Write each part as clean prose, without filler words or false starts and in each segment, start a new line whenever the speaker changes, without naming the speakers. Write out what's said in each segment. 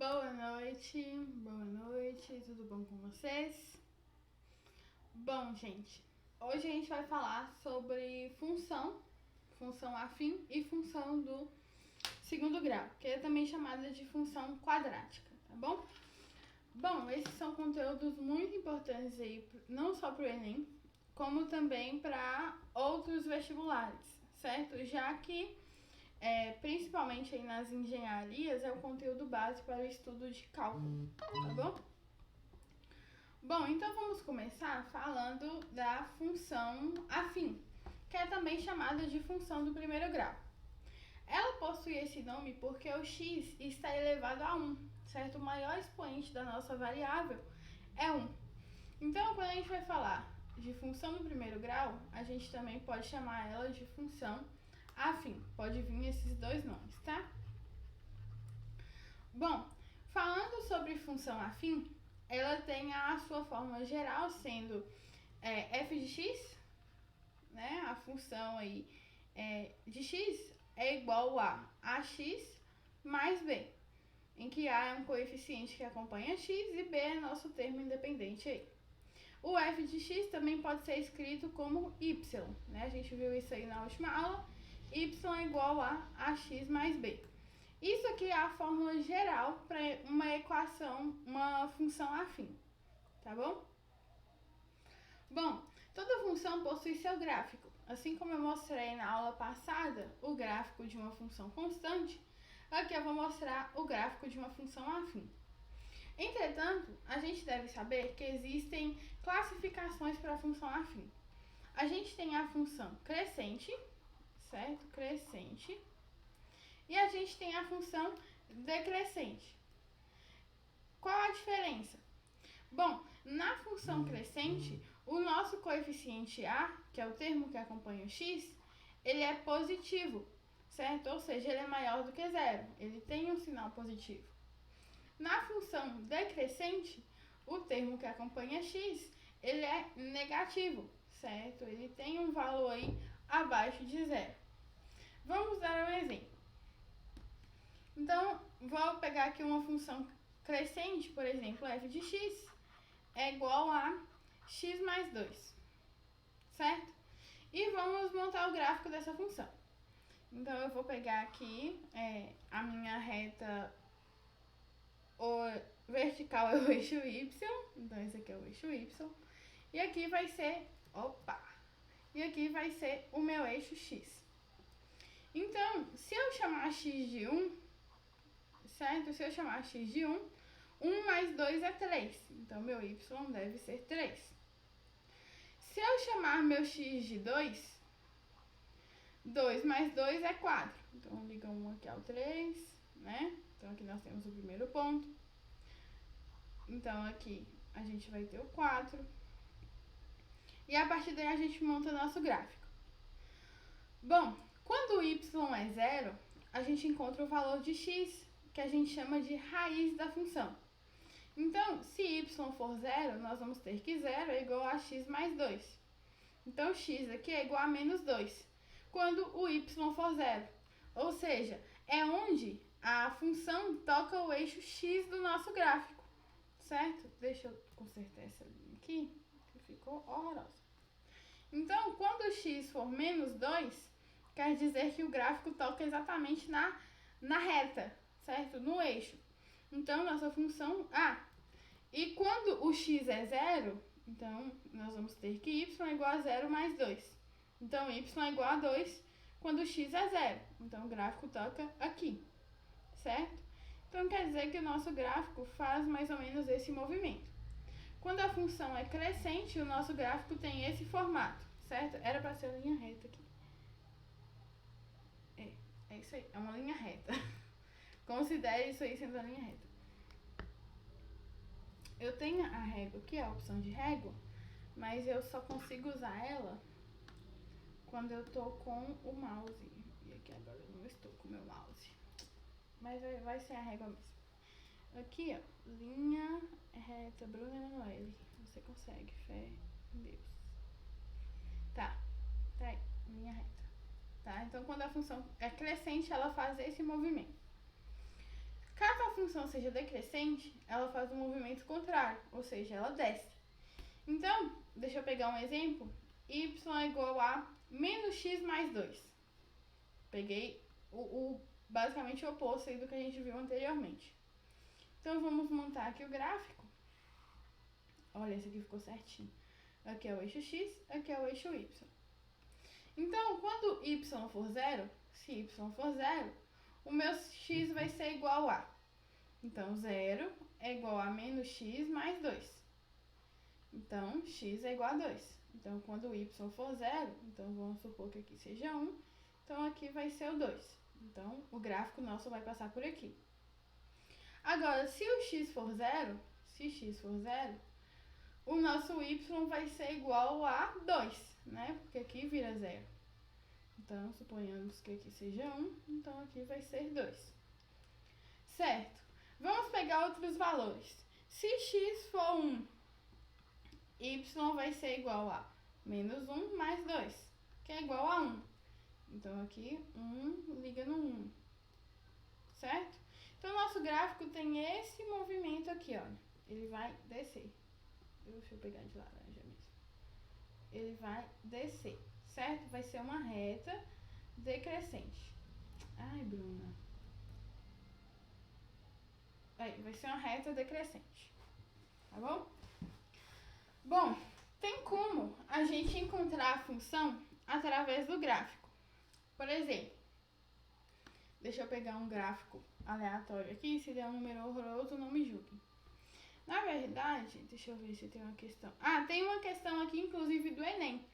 Boa noite, tudo bom com vocês? Bom, gente, hoje a gente vai falar sobre função afim e função do segundo grau, que é também chamada de função quadrática, tá bom? Bom, esses são conteúdos muito importantes aí, não só para o Enem, como também para outros vestibulares, certo? Já que principalmente aí nas engenharias, é o conteúdo base para o estudo de cálculo, tá bom? Bom, então vamos começar falando da função afim, que é também chamada de função do primeiro grau. Ela possui esse nome porque o x está elevado a 1, certo? O maior expoente da nossa variável é 1. Então, quando a gente vai falar de função do primeiro grau, a gente também pode chamar ela de função afim. Pode vir esses dois nomes, tá? Bom, falando sobre função afim, ela tem a sua fórmula geral sendo f de x, né? A função aí de x é igual a ax mais b, em que a é um coeficiente que acompanha x e b é nosso termo independente aí. O f de x também pode ser escrito como y, né? A gente viu isso aí na última aula. Y é igual a ax mais b. Isso aqui é a fórmula geral para uma equação, uma função afim, tá bom? Bom, toda função possui seu gráfico. Assim como eu mostrei na aula passada o gráfico de uma função constante, aqui eu vou mostrar o gráfico de uma função afim. Entretanto, a gente deve saber que existem classificações para a função afim. A gente tem a função crescente, certo? Crescente. E a gente tem a função decrescente. Qual a diferença? Bom, na função crescente, o nosso coeficiente a, que é o termo que acompanha o x, ele é positivo, certo? Ou seja, ele é maior do que zero, ele tem um sinal positivo. Na função decrescente, o termo que acompanha x, ele é negativo, certo? Ele tem um valor aí abaixo de zero. Vamos dar um exemplo. Então, vou pegar aqui uma função crescente, por exemplo, f de x é igual a x mais 2, certo? E vamos montar o gráfico dessa função. Então, eu vou pegar aqui a minha reta vertical é o eixo y, então esse aqui é o eixo y, e aqui vai ser, e aqui vai ser o meu eixo x. Então, se eu chamar x de 1, certo? Se eu chamar x de 1, 1 mais 2 é 3, então meu y deve ser 3. Se eu chamar meu x de 2, 2 mais 2 é 4, então liga 1 aqui ao 3, né? Então aqui nós temos o primeiro ponto. Então aqui a gente vai ter o 4. E a partir daí a gente monta nosso gráfico. Bom, quando o y é 0, a gente encontra o valor de x, que a gente chama de raiz da função. Então, se y for 0, nós vamos ter que 0 é igual a x mais 2. Então, x aqui é igual a menos 2, quando o y for 0. Ou seja, é onde a função toca o eixo x do nosso gráfico, certo? Deixa eu consertar essa linha aqui, que ficou horrorosa. Então, quando o x for menos 2, quer dizer que o gráfico toca exatamente na reta, certo? No eixo. Então, nossa função e quando o x é 0, então nós vamos ter que y é igual a 0 mais 2. Então, y é igual a 2 quando o x é 0. Então, o gráfico toca aqui, certo? Então, quer dizer que o nosso gráfico faz mais ou menos esse movimento. Quando a função é crescente, o nosso gráfico tem esse formato, certo? Era para ser linha reta aqui. É isso aí, é uma linha reta. Considere isso aí sendo a linha reta. Eu tenho a régua aqui, a opção de régua, mas eu só consigo usar ela quando eu tô com o mouse. E aqui agora eu não estou com o meu mouse. Mas vai ser a régua mesmo. Aqui, ó, linha reta, Bruna Emanuele. Você consegue, fé em Deus. Tá aí, linha reta. Tá? Então, quando a função é crescente, ela faz esse movimento. Caso a função seja decrescente, ela faz um movimento contrário, ou seja, ela desce. Então, deixa eu pegar um exemplo. Y é igual a menos x mais 2. Peguei basicamente o oposto aí do que a gente viu anteriormente. Então, vamos montar aqui o gráfico. Olha, esse aqui ficou certinho. Aqui é o eixo x, aqui é o eixo y. Então, quando y for zero, se y for zero, o meu x vai ser igual a... Então, 0 é igual a menos x mais 2. Então, x é igual a 2. Então, quando o y for 0, então vamos supor que aqui seja 1. Então, aqui vai ser o 2. Então, o gráfico nosso vai passar por aqui. Agora, se o x for 0, o nosso y vai ser igual a 2, né? Porque aqui vira 0. Então, suponhamos que aqui seja 1, então aqui vai ser 2. Certo? Vamos pegar outros valores. Se x for 1, y vai ser igual a menos 1 mais 2, que é igual a 1. Então, aqui, 1 liga no 1. Certo? Então, nosso gráfico tem esse movimento aqui, olha. Ele vai descer. Deixa eu pegar de laranja mesmo. Ele vai descer, certo? Vai ser uma reta decrescente. Ai, Bruna. Aí, vai ser uma reta decrescente. Tá bom? Bom, tem como a gente encontrar a função através do gráfico. Por exemplo, deixa eu pegar um gráfico aleatório aqui. Se der um número horroroso, não me julguem. Na verdade, deixa eu ver se tem uma questão. Tem uma questão aqui, inclusive, do Enem,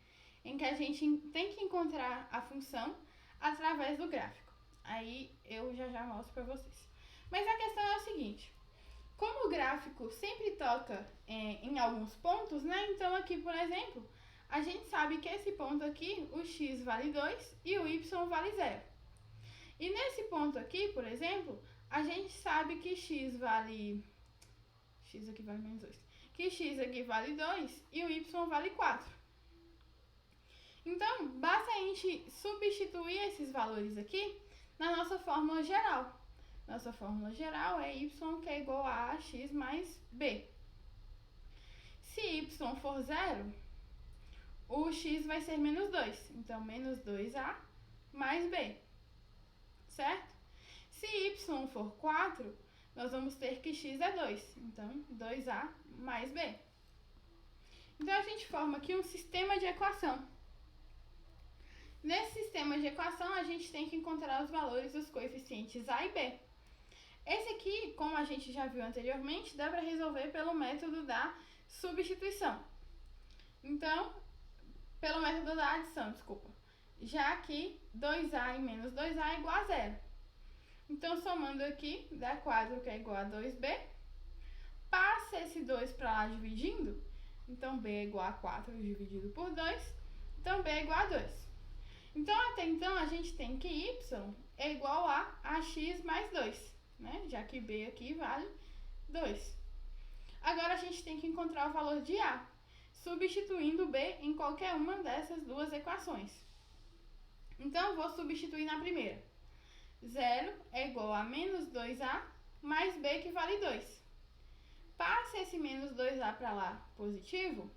em que a gente tem que encontrar a função através do gráfico. Aí eu já mostro para vocês. Mas a questão é o seguinte: como o gráfico sempre toca em alguns pontos, né? Então aqui, por exemplo, a gente sabe que esse ponto aqui, o x vale 2 e o y vale 0. E nesse ponto aqui, por exemplo, a gente sabe que x vale... x aqui vale menos 2. Que x aqui vale 2 e o y vale 4. Então, basta a gente substituir esses valores aqui na nossa fórmula geral. Nossa fórmula geral é y que é igual a ax mais b. Se y for 0, o x vai ser menos 2. Então, menos 2a mais b. Certo? Se y for 4, nós vamos ter que x é 2. Então, 2a mais b. Então, a gente forma aqui um sistema de equação. Nesse sistema de equação, a gente tem que encontrar os valores dos coeficientes a e b. Esse aqui, como a gente já viu anteriormente, dá para resolver pelo método da substituição. Então, pelo método da adição, desculpa. Já que 2a e menos 2a é igual a 0. Então, somando aqui, dá 4, que é igual a 2b. Passa esse 2 para lá dividindo. Então, b é igual a 4 dividido por 2. Então, b é igual a 2. Então, até então, a gente tem que y é igual a ax mais 2, né? Já que b aqui vale 2. Agora, a gente tem que encontrar o valor de a, substituindo b em qualquer uma dessas duas equações. Então, vou substituir na primeira. 0 é igual a menos 2a mais b, que vale 2. Passa esse menos 2a para lá positivo,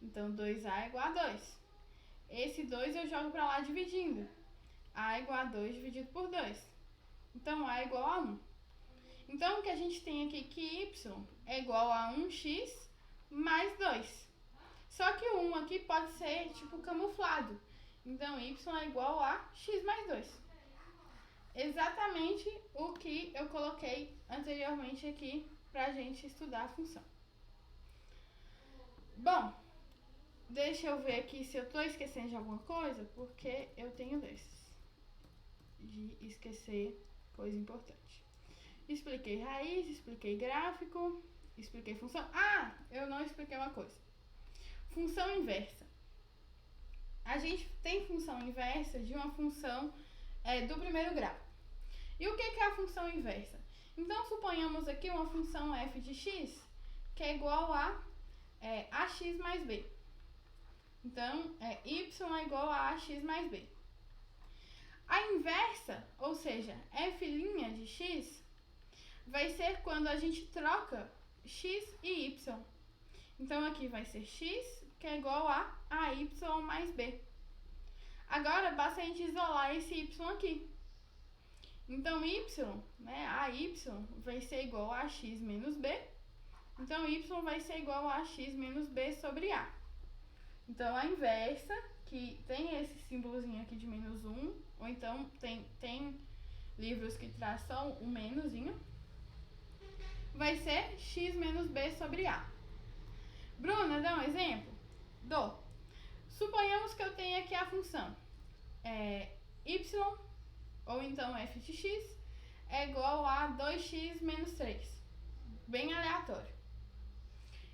então 2a é igual a 2. Esse 2 eu jogo para lá dividindo. A é igual a 2 dividido por 2. Então, a é igual a 1. Então, o que a gente tem aqui que y é igual a 1x mais 2. Só que o 1 aqui pode ser, tipo, camuflado. Então, y é igual a x mais 2. Exatamente o que eu coloquei anteriormente aqui pra gente estudar a função. Bom, deixa eu ver aqui se eu tô esquecendo de alguma coisa, porque eu tenho desses. De esquecer coisa importante. Expliquei raiz, expliquei gráfico, expliquei função. Eu não expliquei uma coisa. Função inversa. A gente tem função inversa de uma função do primeiro grau. E o que é a função inversa? Então, suponhamos aqui uma função f de x que é igual a ax mais b. Então, y é igual a ax mais b. A inversa, ou seja, f' de x, vai ser quando a gente troca x e y. Então, aqui vai ser x, que é igual a y mais b. Agora, basta a gente isolar esse y aqui. Então, y, né, a y vai ser igual a x menos b. Então, y vai ser igual a x menos b sobre a. Então, a inversa, que tem esse símbolozinho aqui de menos 1, ou então tem livros que traz só um menusinho, vai ser x menos b sobre a. Bruna, dá um exemplo? Dou. Suponhamos que eu tenha aqui a função y, ou então f de x, é igual a 2x menos 3. Bem aleatório.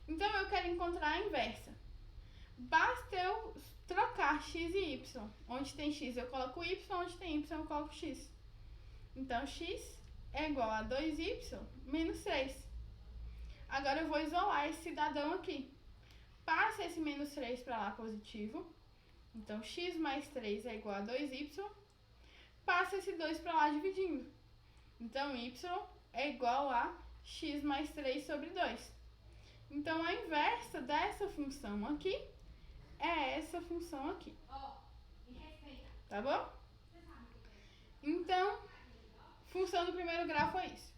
Então, eu quero encontrar a inversa. Basta eu trocar x e y. Onde tem x eu coloco y, onde tem y eu coloco x. Então, x é igual a 2y menos 3. Agora eu vou isolar esse cidadão aqui. Passa esse menos 3 para lá positivo. Então, x mais 3 é igual a 2y. Passa esse 2 para lá dividindo. Então, y é igual a x mais 3 sobre 2. Então, a inversa dessa função aqui é essa função aqui. Tá bom? Então, função do primeiro grau foi isso.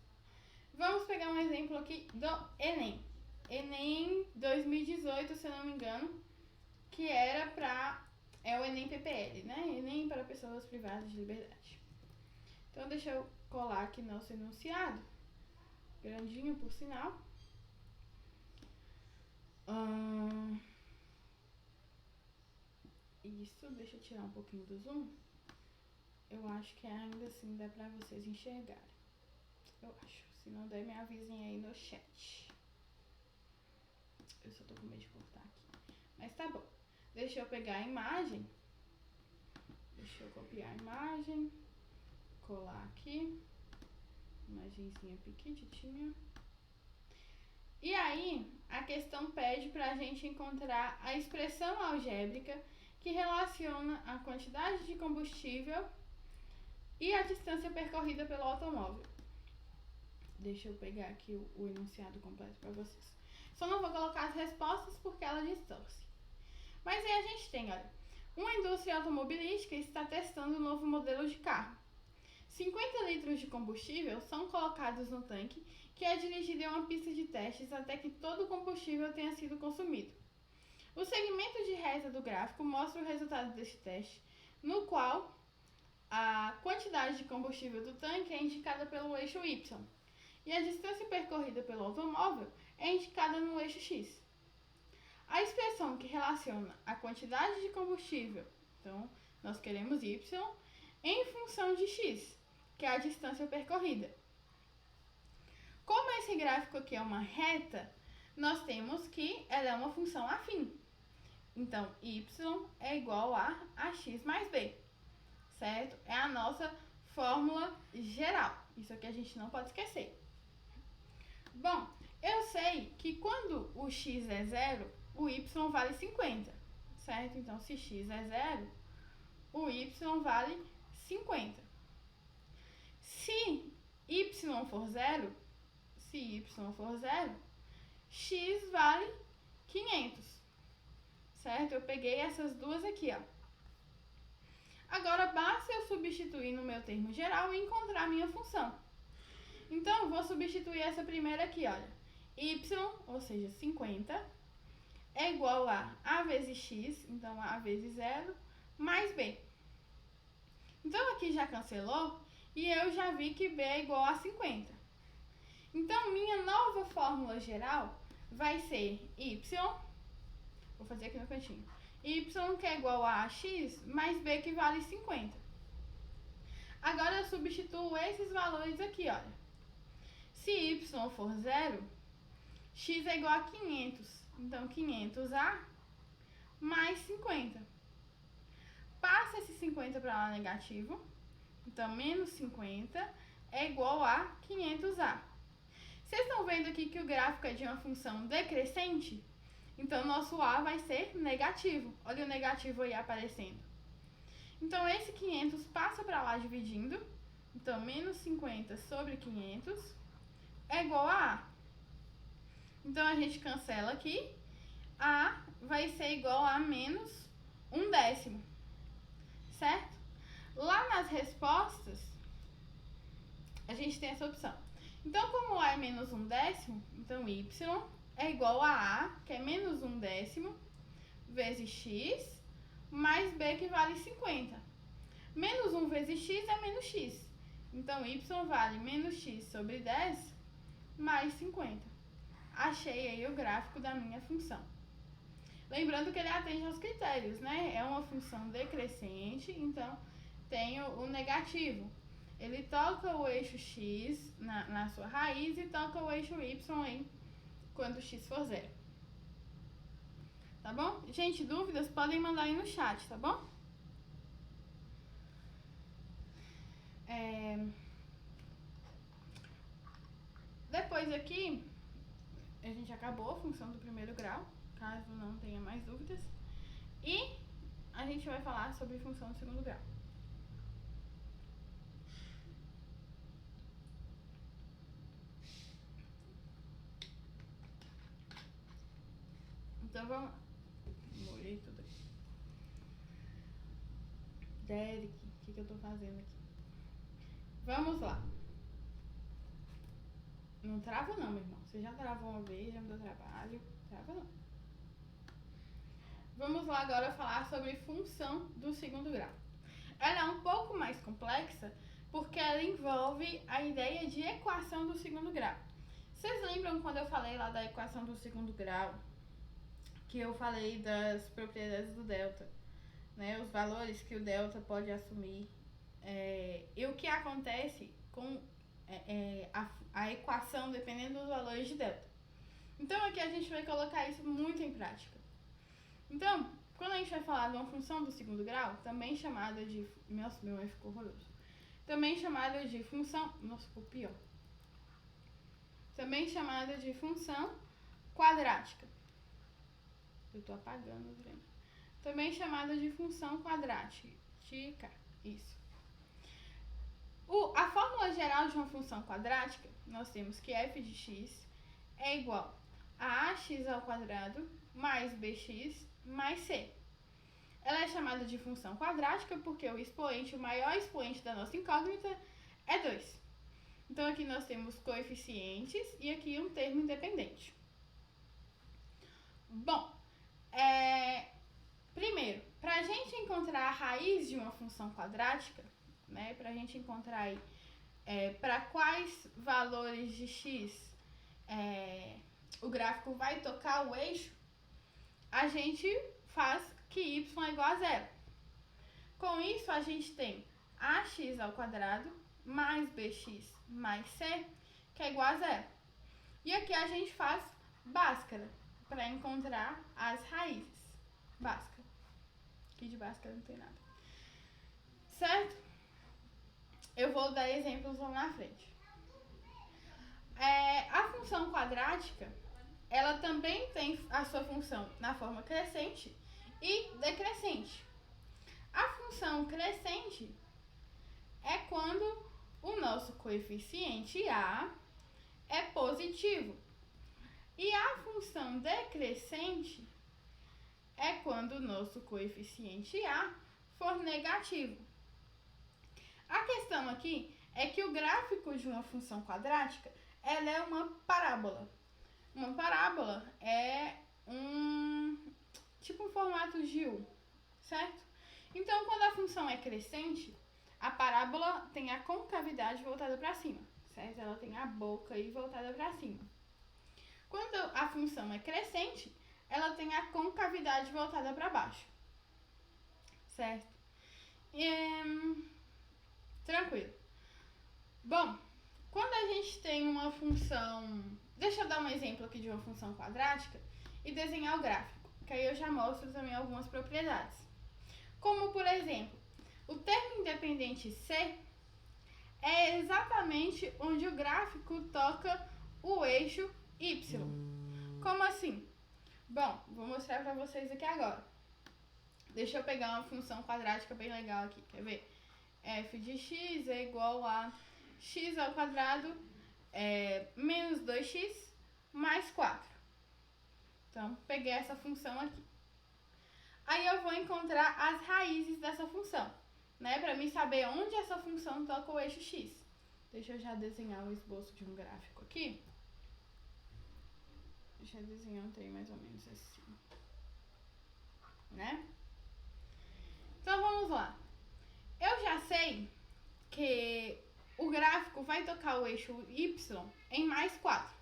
Vamos pegar um exemplo aqui do Enem. Enem 2018, se eu não me engano, que era é o Enem PPL, né? Enem para pessoas privadas de liberdade. Então, deixa eu colar aqui nosso enunciado. Grandinho, por sinal. Isso, deixa eu tirar um pouquinho do zoom. Eu acho que ainda assim dá pra vocês enxergarem. Eu acho. Se não der, me avisem aí no chat. Eu só tô com medo de cortar aqui. Mas tá bom. Deixa eu pegar a imagem. Deixa eu copiar a imagem. Colar aqui. Imagenzinha pequitinha. E aí, a questão pede pra gente encontrar a expressão algébrica que relaciona a quantidade de combustível e a distância percorrida pelo automóvel. Deixa eu pegar aqui o enunciado completo para vocês. Só não vou colocar as respostas porque ela distorce. Mas aí a gente tem, olha, uma indústria automobilística está testando um novo modelo de carro. 50 litros de combustível são colocados no tanque, que é dirigido em uma pista de testes até que todo o combustível tenha sido consumido. O segmento de reta do gráfico mostra o resultado deste teste, no qual a quantidade de combustível do tanque é indicada pelo eixo Y e a distância percorrida pelo automóvel é indicada no eixo X. A expressão que relaciona a quantidade de combustível, então nós queremos Y, em função de X, que é a distância percorrida. Como esse gráfico aqui é uma reta, nós temos que ela é uma função afim. Então, y é igual a x mais b, certo? É a nossa fórmula geral. Isso aqui a gente não pode esquecer. Bom, eu sei que quando o x é 0, o y vale 50, certo? Então, se x é 0, o y vale 50. Se y for 0, x vale 500. Certo? Eu peguei essas duas aqui, ó. Agora, basta eu substituir no meu termo geral e encontrar a minha função. Então, eu vou substituir essa primeira aqui, olha. Y, ou seja, 50, é igual a vezes x, então a vezes 0, mais b. Então, aqui já cancelou e eu já vi que b é igual a 50. Então, minha nova fórmula geral vai ser y, vou fazer aqui no cantinho, y que é igual a x mais b que vale 50. Agora eu substituo esses valores aqui, olha. Se y for 0, x é igual a 500. Então, 500a mais 50. Passa esse 50 para lá negativo. Então, menos 50 é igual a 500a. Vocês estão vendo aqui que o gráfico é de uma função decrescente? Então, nosso a vai ser negativo. Olha o negativo aí aparecendo. Então, esse 500 passa para lá dividindo. Então, menos 50 sobre 500 é igual a A. Então, a gente cancela aqui. A vai ser igual a menos 1/10, certo? Lá nas respostas, a gente tem essa opção. Então, como A é menos 1/10, então Y é igual a A, que é menos 1/10, vezes X, mais B, que vale 50. Menos 1 vezes X é menos X. Então, Y vale menos X sobre 10 mais 50. Achei aí o gráfico da minha função. Lembrando que ele atende aos critérios, né? É uma função decrescente, então tem o negativo. Ele toca o eixo X na sua raiz e toca o eixo Y aí quando X for 0. Tá bom? Gente, dúvidas podem mandar aí no chat, tá bom? Depois aqui, a gente acabou a função do primeiro grau, caso não tenha mais dúvidas. E a gente vai falar sobre função do segundo grau. Então vamos lá. Molhei tudo aqui. Derek, o que eu tô fazendo aqui? Vamos lá. Não trava não, meu irmão. Você já travou uma vez, já me deu trabalho. Trava não. Vamos lá agora falar sobre função do segundo grau. Ela é um pouco mais complexa porque ela envolve a ideia de equação do segundo grau. Vocês lembram quando eu falei lá da equação do segundo grau? Que eu falei das propriedades do delta, né? Os valores que o delta pode assumir. E o que acontece com a equação dependendo dos valores de delta. Então aqui a gente vai colocar isso muito em prática. Então, quando a gente vai falar de uma função do segundo grau, também chamada de... Nossa, meu mãe ficou horroroso. Também chamada de função... Nossa, ficou pior. Também chamada de função quadrática. Eu tô apagando o trem. Também chamada de função quadrática. Isso. A fórmula geral de uma função quadrática, nós temos que f de x é igual a ax ao quadrado mais bx mais c. Ela é chamada de função quadrática porque o maior expoente da nossa incógnita é 2. Então aqui nós temos coeficientes e aqui um termo independente. Bom, primeiro, para a gente encontrar a raiz de uma função quadrática, né, para a gente encontrar aí para quais valores de x o gráfico vai tocar o eixo, a gente faz que y é igual a 0. Com isso, a gente tem ax ao quadrado mais bx mais c, que é igual a 0. E aqui a gente faz Bhaskara para encontrar as raízes. Bhaskara. Aqui de Bhaskara não tem nada. Certo? Eu vou dar exemplos lá na frente. A função quadrática, ela também tem a sua função na forma crescente e decrescente. A função crescente é quando o nosso coeficiente A é positivo. E a função decrescente é quando o nosso coeficiente A for negativo. A questão aqui é que o gráfico de uma função quadrática, ela é uma parábola. Uma parábola é tipo um formato de U, certo? Então, quando a função é crescente, a parábola tem a concavidade voltada para cima, certo? Ela tem a boca aí voltada para cima. Quando a função é crescente, ela tem a concavidade voltada para baixo, certo? Tranquilo. Bom, quando a gente tem uma função... Deixa eu dar um exemplo aqui de uma função quadrática e desenhar o gráfico, que aí eu já mostro também algumas propriedades. Como, por exemplo, o termo independente C é exatamente onde o gráfico toca o eixo Y. Como assim? Bom, vou mostrar para vocês aqui agora. Deixa eu pegar uma função quadrática bem legal aqui, quer ver? F de x é igual a x ao quadrado menos 2x mais 4. Então, peguei essa função aqui. Aí eu vou encontrar as raízes dessa função, né? Para mim saber onde essa função toca o eixo x. Deixa eu já desenhar o esboço de um gráfico aqui. Deixa eu desenhar um trem mais ou menos assim, né? Então vamos lá. Eu já sei que o gráfico vai tocar o eixo y em mais 4.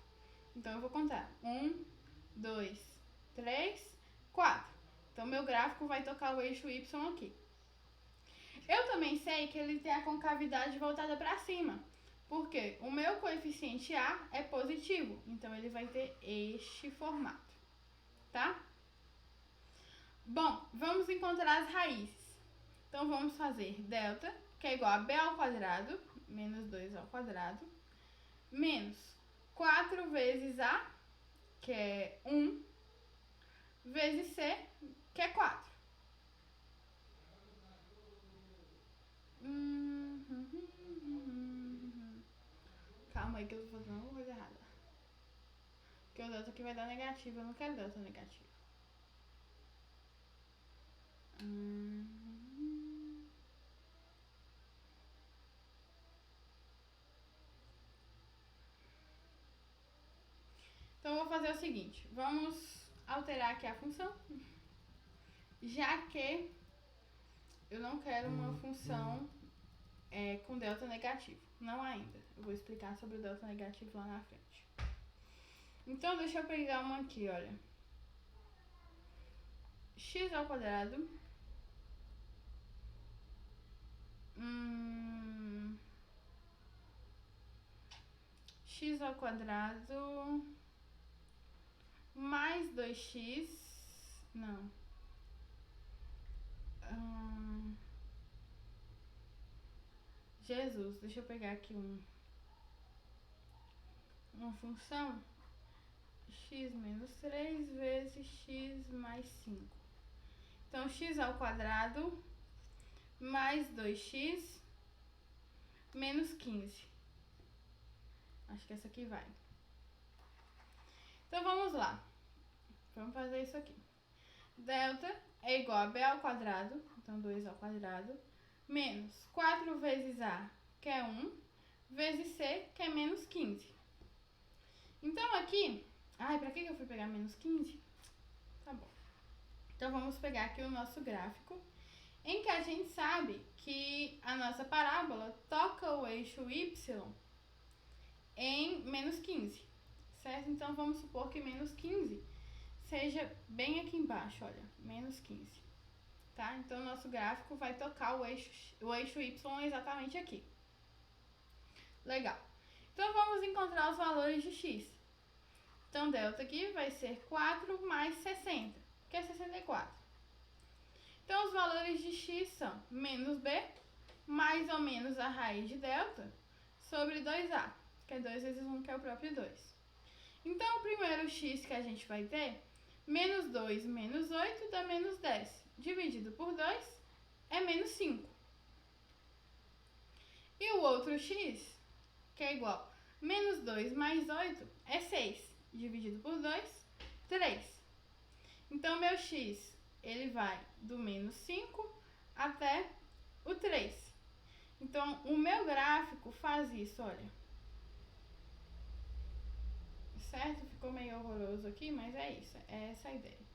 Então eu vou contar 1, 2, 3, 4. Então meu gráfico vai tocar o eixo y aqui. Eu também sei que ele tem a concavidade voltada para cima, porque o meu coeficiente A é positivo, então ele vai ter este formato, tá? Bom, vamos encontrar as raízes. Então vamos fazer delta, que é igual a b ao quadrado, menos 2 ao quadrado, menos 4 vezes A, que é 1, vezes C, que é 4. Calma aí que eu tô fazendo alguma coisa errada. Porque o delta aqui vai dar negativo, eu não quero delta negativo. Então eu vou fazer o seguinte, vamos alterar aqui a função, já que eu não quero uma função com delta negativo, não ainda. Eu vou explicar sobre o delta negativo lá na frente. Então deixa eu pegar uma aqui, olha. X ao quadrado x ao quadrado mais 2x, não, Jesus, deixa eu pegar aqui uma função, x menos 3 vezes x mais 5. Então, x ao quadrado mais 2x menos 15. Acho que essa aqui vai. Então, vamos lá. Vamos fazer isso aqui. Delta é igual a b ao quadrado, então 2 ao quadrado, menos 4 vezes a, que é 1, vezes c, que é menos 15. Então, aqui... Ai, pra que eu fui pegar menos 15? Tá bom. Então, vamos pegar aqui o nosso gráfico, em que a gente sabe que a nossa parábola toca o eixo y em menos 15, certo? Então, vamos supor que menos 15 seja bem aqui embaixo, olha, menos 15, tá? Então, o nosso gráfico vai tocar o eixo y exatamente aqui. Legal. Então, vamos encontrar os valores de x. Então, delta aqui vai ser 4 mais 60, que é 64. Então, os valores de x são menos b, mais ou menos a raiz de delta, sobre 2a, que é 2 vezes 1, que é o próprio 2. Então, o primeiro x que a gente vai ter, menos 2 menos 8 dá menos 10. Dividido por 2 é menos 5. E o outro x, que é igual a menos 2 mais 8 é 6. Dividido por 2, 3. Então, meu x, ele vai do menos 5 até o 3. Então, o meu gráfico faz isso, olha. Certo? Ficou meio horroroso aqui, mas é isso. É essa a ideia.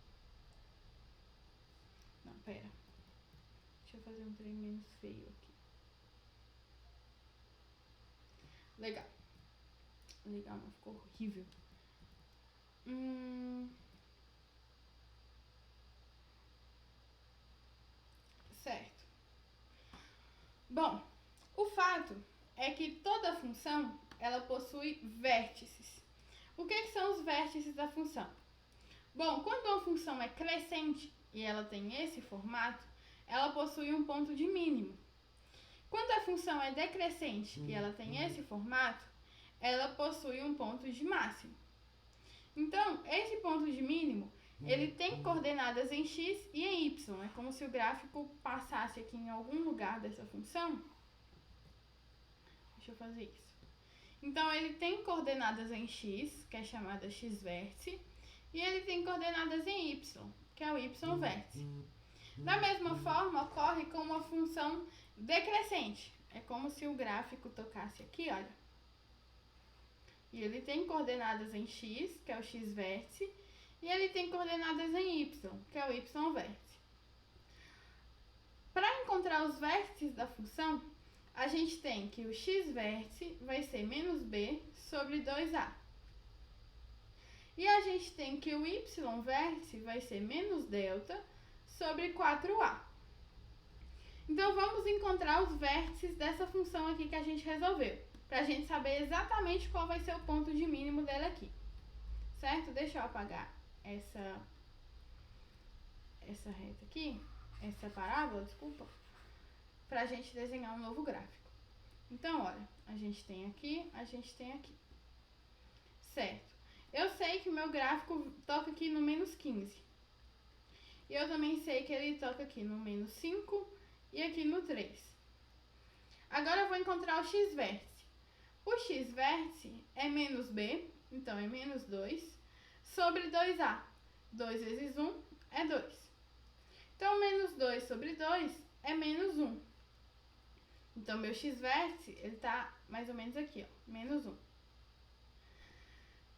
Não, pera. Deixa eu fazer um trem menos feio aqui. Legal. Legal, mas ficou horrível. Certo. Bom, o fato é que toda função, ela possui vértices. O que são os vértices da função? Bom, quando uma função é crescente e ela tem esse formato, ela possui um ponto de mínimo. Quando a função é decrescente e ela tem esse formato, ela possui um ponto de máximo. Então, esse ponto de mínimo, ele tem coordenadas em x e em y. É como se o gráfico passasse aqui em algum lugar dessa função. Deixa eu fazer isso. Então, ele tem coordenadas em x, que é chamada x-vértice, e ele tem coordenadas em y, que é o y-vértice. Da mesma forma, ocorre com uma função decrescente. É como se o gráfico tocasse aqui, olha. E ele tem coordenadas em x, que é o x-vértice, e ele tem coordenadas em y, que é o y-vértice. Para encontrar os vértices da função, a gente tem que o x-vértice vai ser menos b sobre 2a. E a gente tem que o y-vértice vai ser menos delta sobre 4a. Então, vamos encontrar os vértices dessa função aqui que a gente resolveu, para a gente saber exatamente qual vai ser o ponto de mínimo dela aqui. Certo? Deixa eu apagar essa reta aqui, essa parábola, desculpa, para a gente desenhar um novo gráfico. Então, olha, a gente tem aqui, certo? Eu sei que o meu gráfico toca aqui no menos 15. E eu também sei que ele toca aqui no menos 5 e aqui no 3. Agora eu vou encontrar o x-vértice. O x-vértice é menos b, então é menos 2, sobre 2a. 2 vezes 1 é 2. Então, menos 2 sobre 2 é menos 1. Então, meu x-vértice, ele tá mais ou menos aqui, ó, menos 1.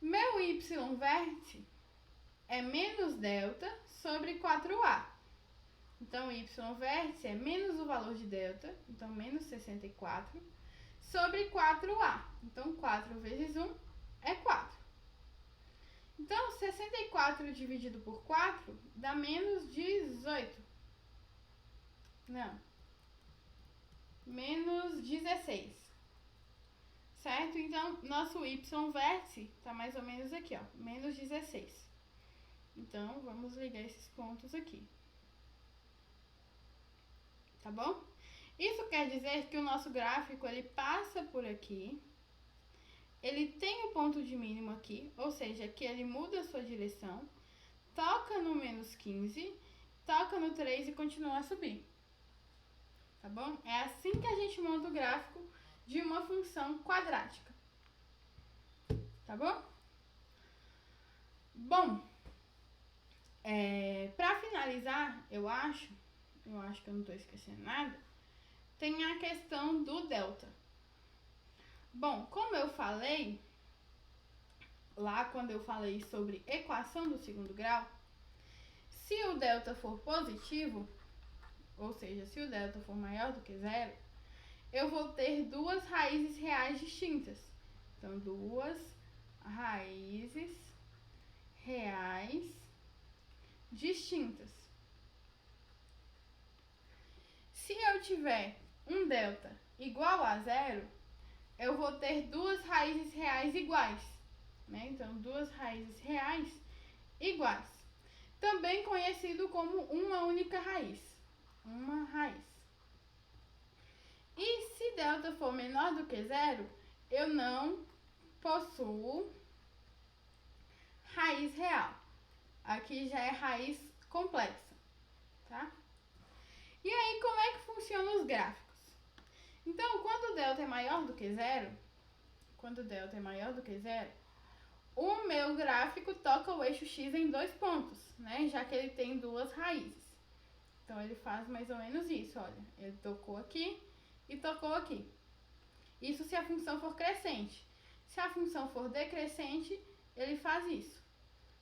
Meu y-vértice é menos delta sobre 4a. Então, o y-vértice é menos o valor de delta, então menos 64, sobre 4a. Então, 4 vezes 1 é 4. Então, 64 dividido por 4 dá menos 18. Não. Menos 16. Certo? Então, nosso y-vértice está mais ou menos aqui, ó, menos 16. Então, vamos ligar esses pontos aqui. Tá bom? Isso quer dizer que o nosso gráfico, ele passa por aqui, ele tem o ponto de mínimo aqui, ou seja, que ele muda a sua direção, toca no menos 15, toca no 3 e continua a subir. Tá bom? É assim que a gente monta o gráfico de uma função quadrática. Tá bom? Bom, para finalizar, eu acho que eu não estou esquecendo nada, tem a questão do delta. Bom, como eu falei, lá quando eu falei sobre equação do segundo grau, se o delta for positivo, ou seja, se o delta for maior do que zero, eu vou ter duas raízes reais distintas. Então, duas raízes reais distintas. Se eu tiver um delta igual a zero, eu vou ter duas raízes reais iguais. Né? Então, duas raízes reais iguais. Também conhecido como uma única raiz. Uma raiz. E se delta for menor do que zero, eu não possuo raiz real. Aqui já é raiz complexa, tá? E aí, como é que funcionam os gráficos? Então, quando o delta é maior do que zero, o meu gráfico toca o eixo x em 2 pontos, né? Já que ele tem duas raízes. Então, ele faz mais ou menos isso, olha. Ele tocou aqui e tocou aqui. Isso se a função for crescente. Se a função for decrescente, ele faz isso.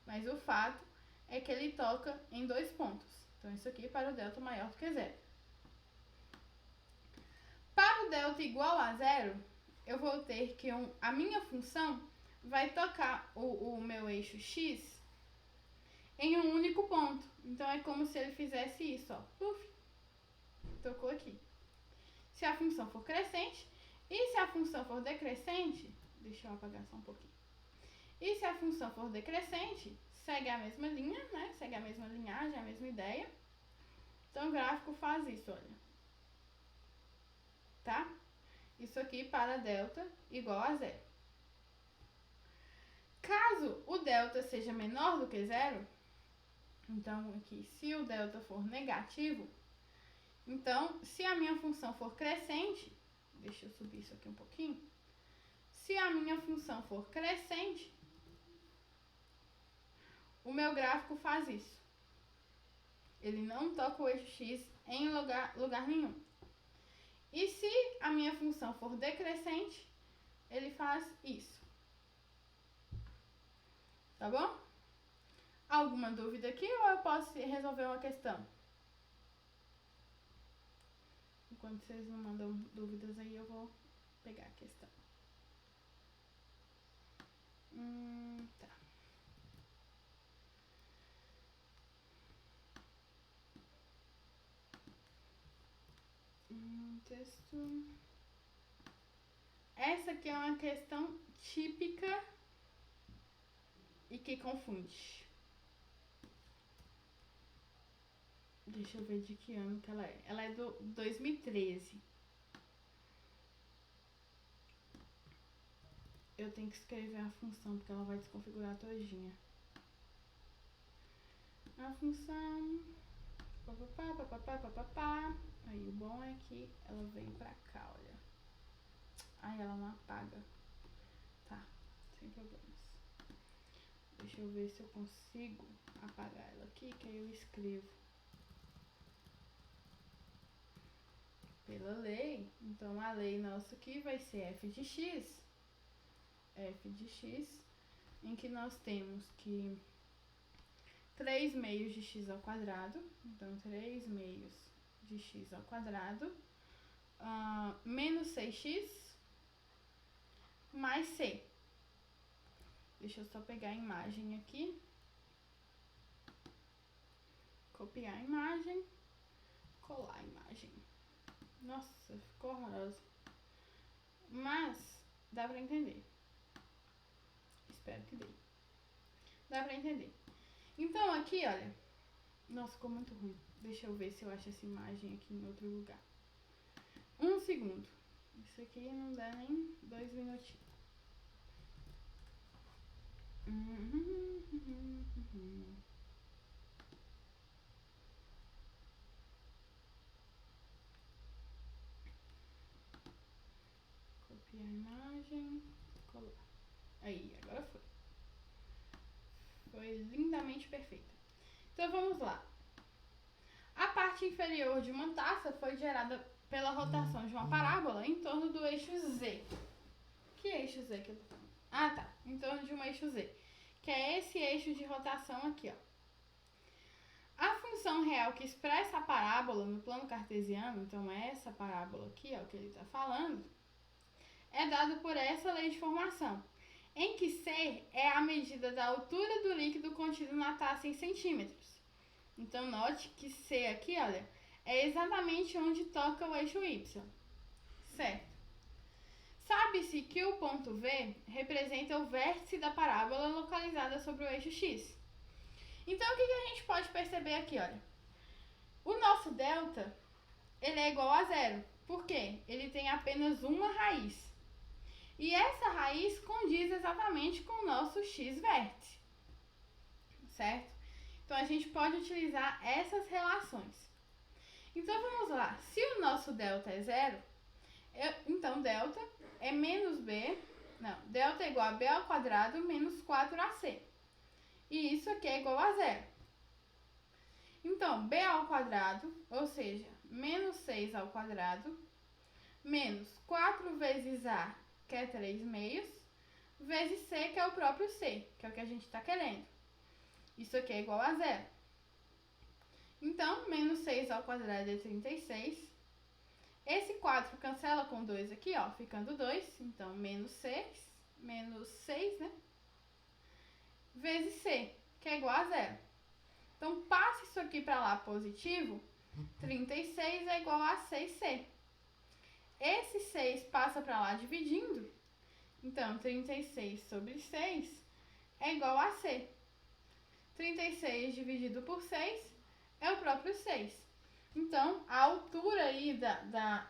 Mas o fato é que ele toca em 2 pontos. Então, isso aqui para o delta maior do que zero. Para o delta igual a zero, eu vou ter que a minha função vai tocar o meu eixo x em um único ponto. Então, é como se ele fizesse isso, ó. Puf, tocou aqui. Se a função for crescente, e se a função for decrescente, deixa eu apagar só um pouquinho. E se a função for decrescente, segue a mesma linha, né? Segue a mesma linhagem, a mesma ideia. Então, o gráfico faz isso, olha. Tá? Isso aqui para delta igual a zero. Caso o delta seja menor do que zero, então aqui, se o delta for negativo, então, se a minha função for crescente, deixa eu subir isso aqui um pouquinho. Se a minha função for crescente, o meu gráfico faz isso. Ele não toca o eixo X em lugar nenhum. E se a minha função for decrescente, ele faz isso. Tá bom? Alguma dúvida aqui ou eu posso resolver uma questão? Enquanto vocês não mandam dúvidas aí, eu vou pegar a questão. Tá. Texto. Essa aqui é uma questão típica e que confunde. Deixa eu ver de que ano que ela é. Ela é do 2013. Eu tenho que escrever a função, porque ela vai desconfigurar todinha. A função... Papapá. Aí, o bom é que ela veio pra cá, olha. Aí, ela não apaga. Tá, sem problemas. Deixa eu ver se eu consigo apagar ela aqui, que aí eu escrevo. Pela lei, então a lei nossa aqui vai ser f de x, em que nós temos que 3 meios de x ao quadrado, então 3 meios de x ao quadrado, menos 6x, mais c. Deixa eu só pegar a imagem aqui, copiar a imagem, colar a imagem. Nossa, ficou horrorosa. Mas dá pra entender. Espero que dê. Dá pra entender. Então aqui, olha. Nossa, ficou muito ruim. Deixa eu ver se eu acho essa imagem aqui em outro lugar. 1 segundo. Isso aqui não dá nem 2 minutinhos. Copiar a imagem. Colar. Aí, agora foi. Foi lindamente perfeita. Então vamos lá. A parte inferior de uma taça foi gerada pela rotação de uma parábola em torno do eixo Z. Que eixo Z que eu tô falando? Ah, tá. Em torno de um eixo Z. Que é esse eixo de rotação aqui, ó. A função real que expressa a parábola no plano cartesiano, então essa parábola aqui, ó, que ele está falando, é dado por essa lei de formação, em que C é a medida da altura do líquido contido na taça em centímetros. Então, note que C aqui, olha, é exatamente onde toca o eixo Y, certo? Sabe-se que o ponto V representa o vértice da parábola localizada sobre o eixo X. Então, o que a gente pode perceber aqui, olha? O nosso delta, ele é igual a zero. Por quê? Ele tem apenas uma raiz. E essa raiz condiz exatamente com o nosso x vértice, certo? Então, a gente pode utilizar essas relações. Então, vamos lá. Se o nosso delta é zero, então delta é menos b... Não, delta é igual a b ao quadrado menos 4ac. E isso aqui é igual a zero. Então, b ao quadrado, ou seja, menos 6 ao quadrado, menos 4 vezes a, que é 3 meios, vezes c, que é o próprio c, que é o que a gente está querendo. Isso aqui é igual a zero. Então, menos 6 ao quadrado é 36. Esse 4 cancela com 2 aqui, ó, ficando 2. Então, menos 6, né? Vezes c, que é igual a zero. Então, passa isso aqui para lá positivo, 36 é igual a 6c. Esse 6 passa para lá dividindo, então 36 sobre 6 é igual a c. 36 dividido por 6 é o próprio 6. Então, a altura aí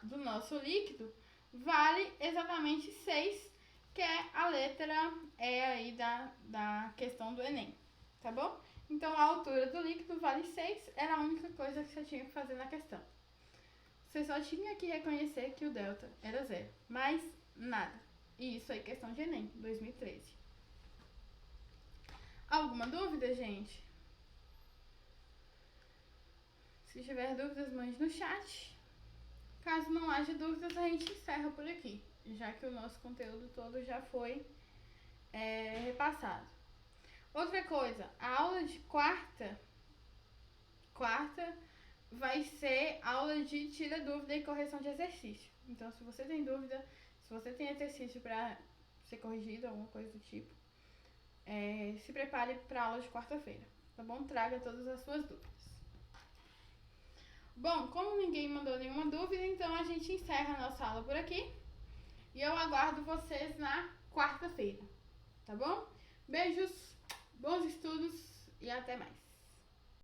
do nosso líquido vale exatamente 6, que é a letra E aí da questão do Enem, tá bom? Então, a altura do líquido vale 6, era a única coisa que você tinha que fazer na questão. Você só tinha que reconhecer que o delta era zero, mais nada. Isso aí, questão de Enem, 2013. Alguma dúvida, gente? Se tiver dúvidas, mande no chat. Caso não haja dúvidas, a gente encerra por aqui, já que o nosso conteúdo todo já foi repassado. Outra coisa, a aula de quarta vai ser aula de tira dúvida e correção de exercício. Então, se você tem dúvida, se você tem exercício para ser corrigido, alguma coisa do tipo, se prepare para a aula de quarta-feira, tá bom? Traga todas as suas dúvidas. Bom, como ninguém mandou nenhuma dúvida, então a gente encerra a nossa aula por aqui. E eu aguardo vocês na quarta-feira, tá bom? Beijos, bons estudos e até mais.